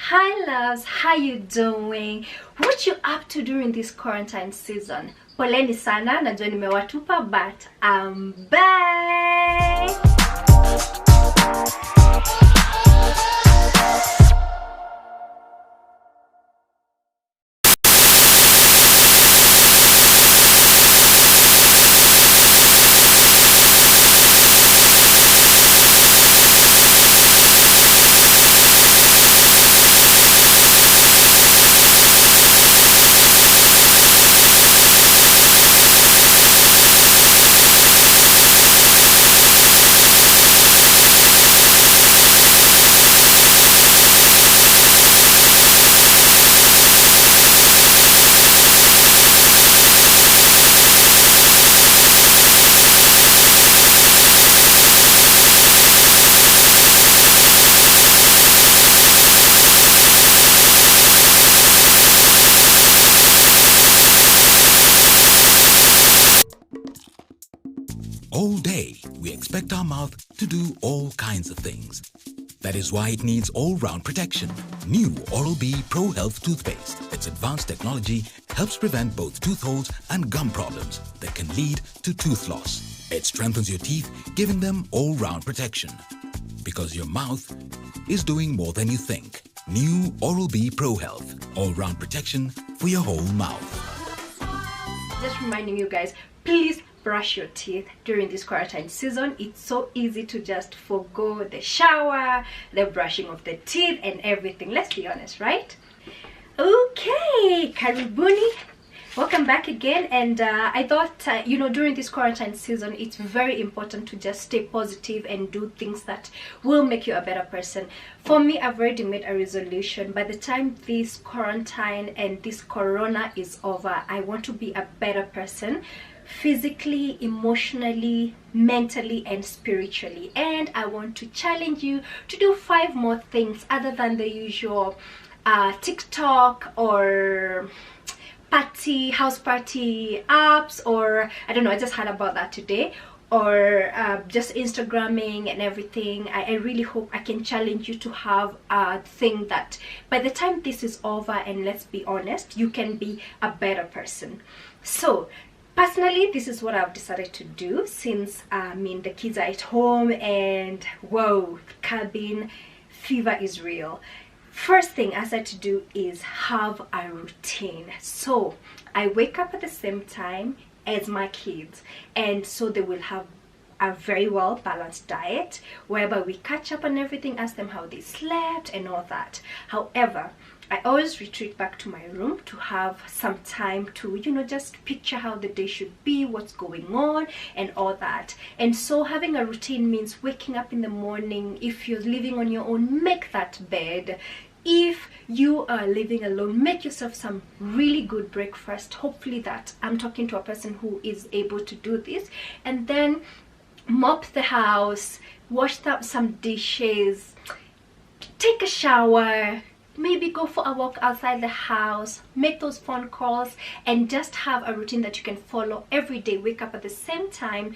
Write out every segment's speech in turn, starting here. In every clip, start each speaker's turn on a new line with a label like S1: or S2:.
S1: Hi loves, how you doing? What you up to during this quarantine season? Poleni sana, najua nimewatupa, but I'm back.
S2: All day, we expect our mouth to do all kinds of things. That is why it needs all-round protection. New Oral-B Pro Health toothpaste. Its advanced technology helps prevent both tooth holes and gum problems that can lead to tooth loss. It strengthens your teeth, giving them all-round protection. Because your mouth is doing more than you think. New Oral-B Pro Health. All-round protection for your whole mouth.
S1: Just reminding you guys, please brush your teeth during this quarantine season. It's so easy to just forgo the shower, the brushing of the teeth and everything. Let's be honest, right? Okay, karibuni, welcome back again. And I thought during this quarantine season it's very important to just stay positive and do things that will make you a better person. For me, I've already made a resolution. By the time this quarantine and this corona is over, I want to be a better person, physically, emotionally, mentally and spiritually. And I want to challenge you to do 5 more things other than the usual TikTok or house party apps, or I don't know, I just heard about that today, or just Instagramming and everything. I really hope I can challenge you to have a thing that by the time this is over, and let's be honest, you can be a better person. So personally, this is what I've decided to do since the kids are at home and whoa, cabin fever is real. First thing I decided to do is have a routine. So I wake up at the same time as my kids, and so they will have a very well balanced diet whereby we catch up on everything, ask them how they slept and all that. However, I always retreat back to my room to have some time to just picture how the day should be, what's going on and all that. And so having a routine means waking up in the morning. If you're living on your own, make that bed. If you are living alone, make yourself some really good breakfast. Hopefully that I'm talking to a person who is able to do this. And then mop the house, wash up some dishes, take a shower, maybe go for a walk outside the house, make those phone calls, and just have a routine that you can follow every day. Wake up at the same time,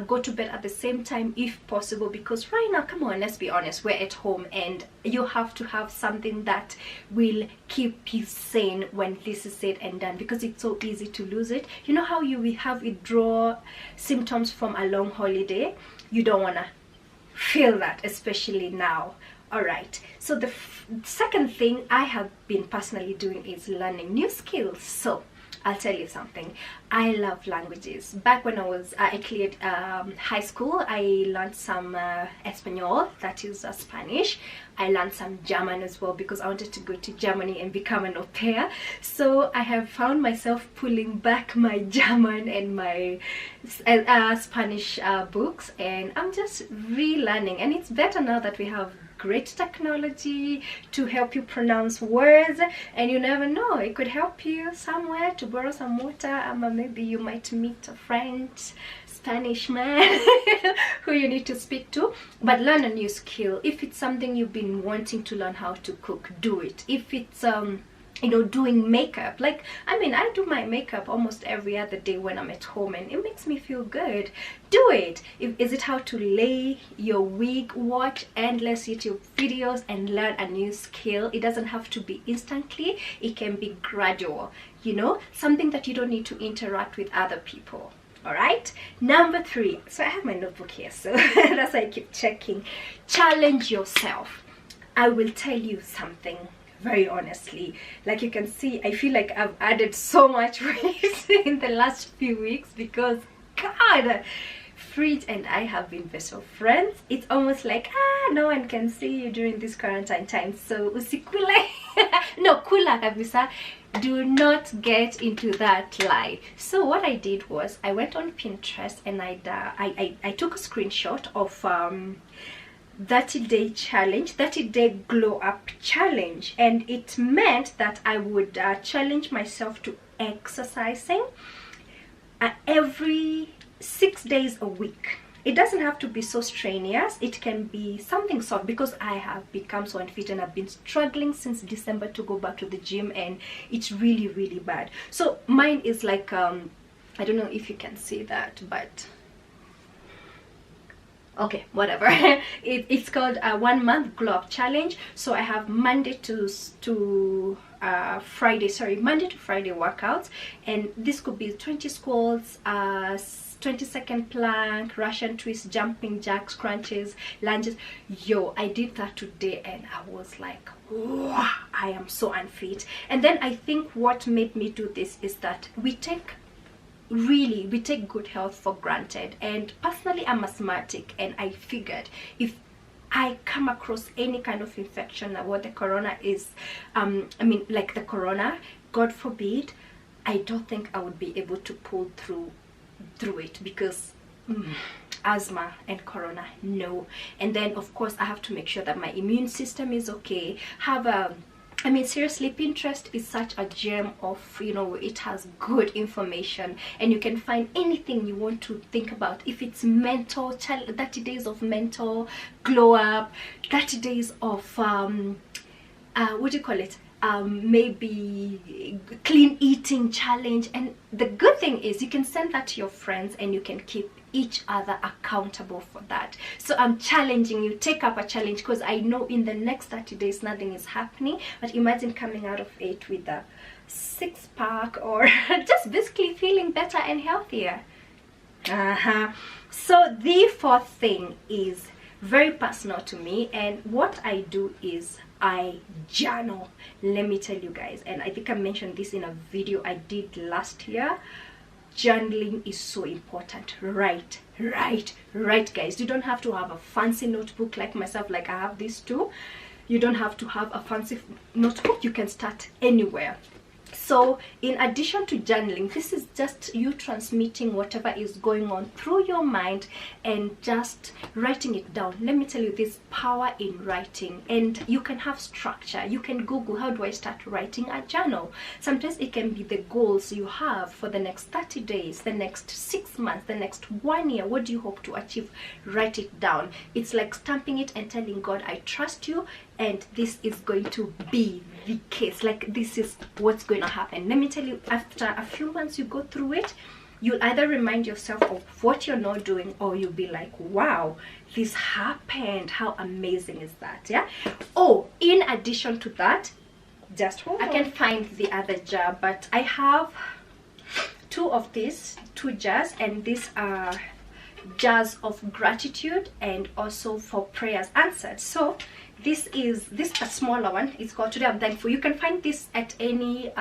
S1: go to bed at the same time if possible, because right now, come on, let's be honest, we're at home and you have to have something that will keep you sane when this is said and done, because it's so easy to lose it. You know how we have withdrawal symptoms from a long holiday? You don't want to feel that, especially now. Alright, so the second thing I have been personally doing is learning new skills. So I'll tell you something, I love languages. Back when I cleared high school, I learned some Espanol, that is Spanish. I learned some German as well because I wanted to go to Germany and become an au pair. So I have found myself pulling back my German and my Spanish books, and I'm just relearning. And it's better now that we have great technology to help you pronounce words, and you never know, it could help you somewhere to borrow some water, or maybe you might meet a French, Spanish man who you need to speak to. But learn a new skill. If it's something you've been wanting to learn how to cook, do it. If it's you know, doing makeup. Like, I mean, I do my makeup almost every other day when I'm at home, and it makes me feel good. Do it. Is it how to lay your wig? Watch endless YouTube videos and learn a new skill. It doesn't have to be instantly, it can be gradual, you know, something that you don't need to interact with other people. All right, number 3. So I have my notebook here, so that's why I keep checking. Challenge yourself. I will tell you something very honestly, like you can see, I feel like I've added so much weight in the last few weeks because God, Fridge and I have been best of friends. It's almost like no one can see you during this quarantine time, so usikule no, kula kabisa. Do not get into that lie. So what I did was I went on Pinterest and I took a screenshot of 30-day challenge, 30-day glow up challenge, and it meant that I would challenge myself to exercising every 6 days a week. It doesn't have to be so strenuous, it can be something soft, because I have become so unfit and I've been struggling since December to go back to the gym, and it's really bad. So mine is like I don't know if you can see that, but okay, whatever. It's called a 1 month glow up challenge. So I have Monday to Friday, sorry, Monday to Friday workouts, and this could be 20 squats, 20-second plank, Russian twist, jumping jacks, crunches, lunges. Yo, I did that today and I was like, wow, I am so unfit. And then I think what made me do this is that we take good health for granted, and personally I'm asthmatic, and I figured if I come across any kind of infection, like what the corona is, I mean like the corona, God forbid, I don't think I would be able to pull through it, because asthma and corona, no. And then of course I have to make sure that my immune system is okay. I mean, seriously, Pinterest is such a gem of, you know, it has good information, and you can find anything you want to think about. If it's mental, 30 days of mental glow up, 30 days of what do you call it, maybe clean eating challenge. And the good thing is you can send that to your friends and you can keep each other accountable for that. So I'm challenging you, take up a challenge, because I know in the next 30 days nothing is happening, but imagine coming out of it with a 6-pack or just basically feeling better and healthier. So the 4th thing is very personal to me, and what I do is I journal. Let me tell you guys, and I think I mentioned this in a video I did last year. Journaling is so important. Write guys. You don't have to have a fancy notebook like myself, like I have this too. You don't have to have a fancy notebook, you can start anywhere. So in addition to journaling, this is just you transmitting whatever is going on through your mind and just writing it down. Let me tell you, there's power in writing, and you can have structure. You can Google, how do I start writing a journal? Sometimes it can be the goals you have for the next 30 days, the next 6 months, the next 1 year. What do you hope to achieve? Write it down. It's like stamping it and telling God, I trust you, and this is going to be the case. Like, this is what's going to happen. Let me tell you, after a few months you go through it, you'll either remind yourself of what you're not doing, or you'll be like, wow, this happened, how amazing is that? Yeah. Oh, in addition to that, just hold on. I can find the other jar, but I have 2 of these, 2 jars, and these are jars of gratitude and also for prayers answered. So this a smaller one. It's called Today I'm Thankful. You can find this at any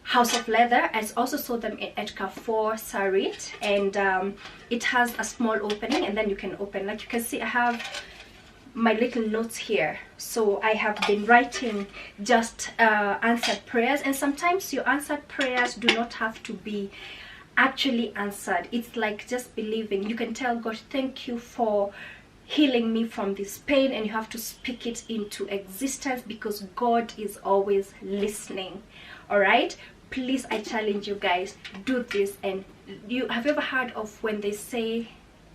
S1: House of Leather. I also saw them at Carrefour, Sarit, and it has a small opening, and then you can open. Like you can see, I have my little notes here. So I have been writing just answered prayers, and sometimes your answered prayers do not have to be actually answered. It's like just believing. You can tell God, thank you for healing me from this pain, and you have to speak it into existence, because God is always listening. All right, please, I challenge you guys, do this. And have you ever heard of when they say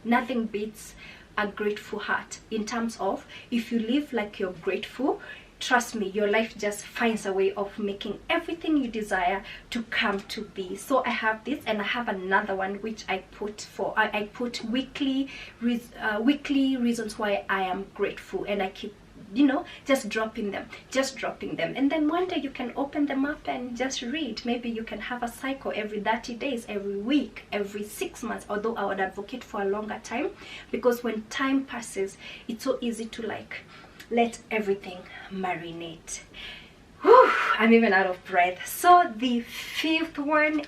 S1: nothing beats a grateful heart? In terms of, if you live like you're grateful, trust me, your life just finds a way of making everything you desire to come to be. So I have this, and I have another one which I put weekly reasons why I am grateful, and I keep, you know, just dropping them, and then one day you can open them up and just read. Maybe you can have a cycle every 30 days, every week, every 6 months, although I would advocate for a longer time, because when time passes, it's so easy to like let everything marinate. Whew, I'm even out of breath. So the fifth one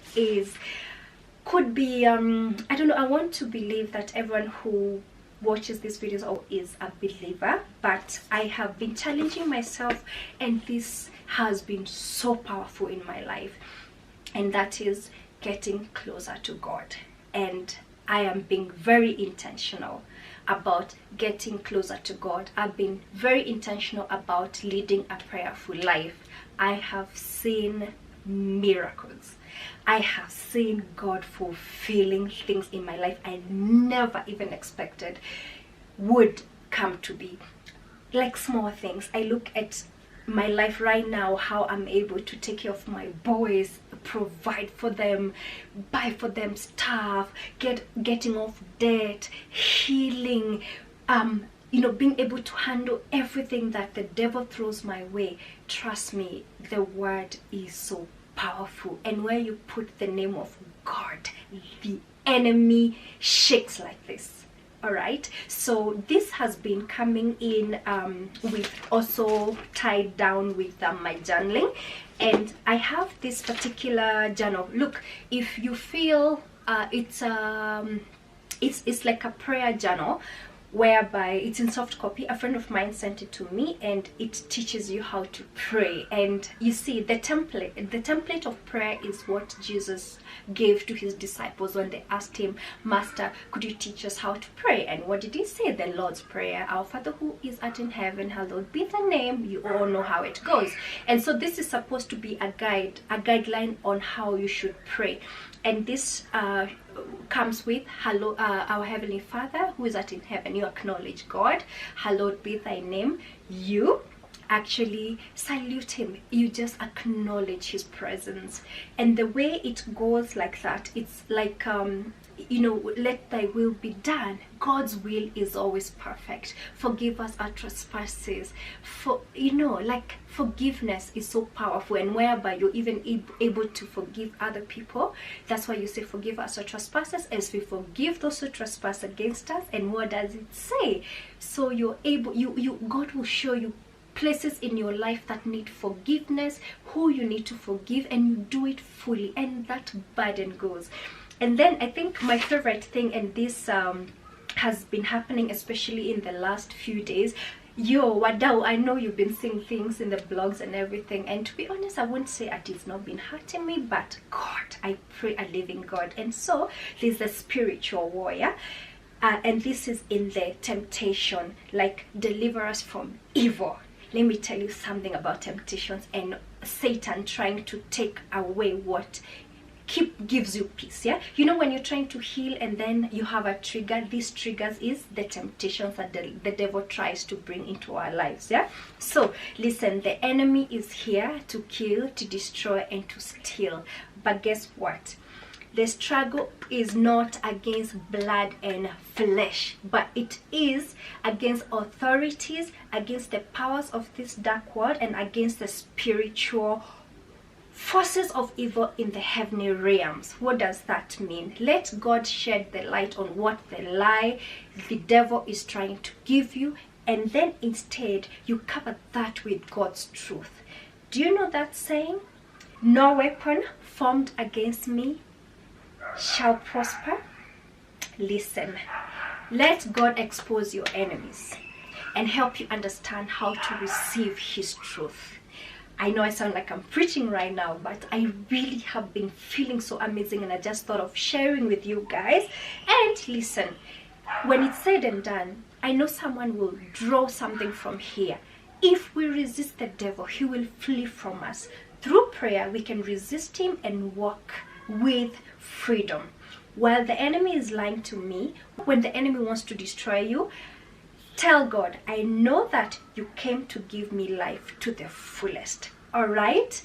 S1: could be I don't know, I want to believe that everyone who watches these videos or is a believer, but I have been challenging myself, and this has been so powerful in my life, and that is getting closer to God. And I am being very intentional about getting closer to God. I've been very intentional about leading a prayerful life. I have seen miracles. I have seen God fulfilling things in my life I never even expected would come to be. Like small things. I look at my life right now, how I'm able to take care of my boys, provide for them, buy for them stuff, getting off debt, healing, you know, being able to handle everything that the devil throws my way. Trust me, the word is so powerful, and where you put the name of God, the enemy shakes like this. All right, so this has been coming in with also tied down with my journaling, and I have this particular journal. Look, if you feel it's like a prayer journal, whereby it's in soft copy. A friend of mine sent it to me, and it teaches you how to pray. And you see, the template of prayer is what Jesus gave to his disciples when they asked him, Master, could you teach us how to pray? And what did he say? The Lord's Prayer, Our Father who is art in heaven, hallowed be thy name. You all know how it goes. And so this is supposed to be a guideline on how you should pray. And this comes with our Heavenly Father who is art in heaven. You acknowledge God, hallowed be thy name. You actually salute him, you just acknowledge his presence. And the way it goes like that, it's like you know, let thy will be done. God's will is always perfect. Forgive us our trespasses. For, you know, like forgiveness is so powerful, and whereby you're even able to forgive other people. That's why you say, forgive us our trespasses as we forgive those who trespass against us. And what does it say? So you're able, God will show you places in your life that need forgiveness, who you need to forgive, and you do it fully, and that burden goes. And then I think my favorite thing, and this has been happening especially in the last few days. Yo, Wadao, I know you've been seeing things in the blogs and everything, and to be honest, I won't say it has not been hurting me, but God, I pray a living God. And so there's a spiritual warrior, and this is in the temptation, like deliver us from evil. Let me tell you something about temptations and Satan trying to take away what gives you peace. Yeah, you know, when you're trying to heal and then you have a trigger, these triggers is the temptations that the devil tries to bring into our lives. Yeah, so listen, the enemy is here to kill, to destroy, and to steal. But guess what? The struggle is not against blood and flesh, but it is against authorities, against the powers of this dark world, and against the spiritual forces of evil in the heavenly realms. What does that mean? Let God shed the light on what the lie the devil is trying to give you, and then instead you cover that with God's truth. Do you know that saying? No weapon formed against me shall prosper. Listen, let God expose your enemies and help you understand how to receive his truth. I know I sound like I'm preaching right now, but I really have been feeling so amazing, and I just thought of sharing with you guys. And listen, when it's said and done, I know someone will draw something from here. If we resist the devil, he will flee from us. Through prayer, we can resist him and walk with freedom. While the enemy is lying to me, when the enemy wants to destroy you, Tell God, I know that you came to give me life to the fullest. All right?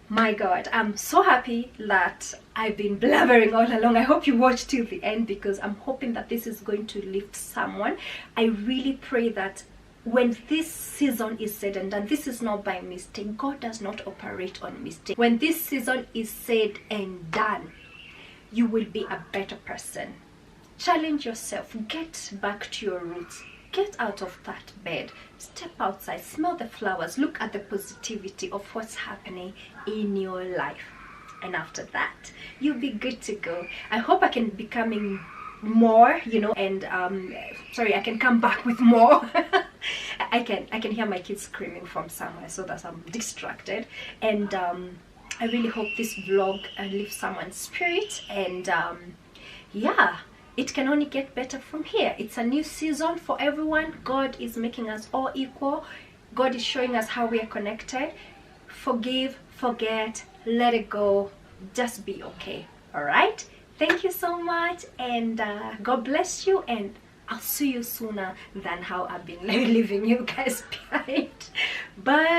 S1: My God, I'm so happy that I've been blabbering all along. I hope you watched till the end, because I'm hoping that this is going to lift someone. I really pray that when this season is said and done, this is not by mistake. God does not operate on mistake. When this season is said and done, you will be a better person. Challenge yourself. Get back to your roots. Get out of that bed. Step outside. Smell the flowers. Look at the positivity of what's happening in your life. And after that, you'll be good to go. I hope I can be coming more, you know, and sorry, I can come back with more. I can hear my kids screaming from somewhere, so that I'm distracted. And I really hope this vlog lifts someone's spirit. And yeah, it can only get better from here. It's a new season for everyone. God is making us all equal. God is showing us how we are connected. Forgive, forget, let it go. Just be okay. All right? Thank you so much, and God bless you, and I'll see you sooner than how I've been leaving you guys behind. Bye.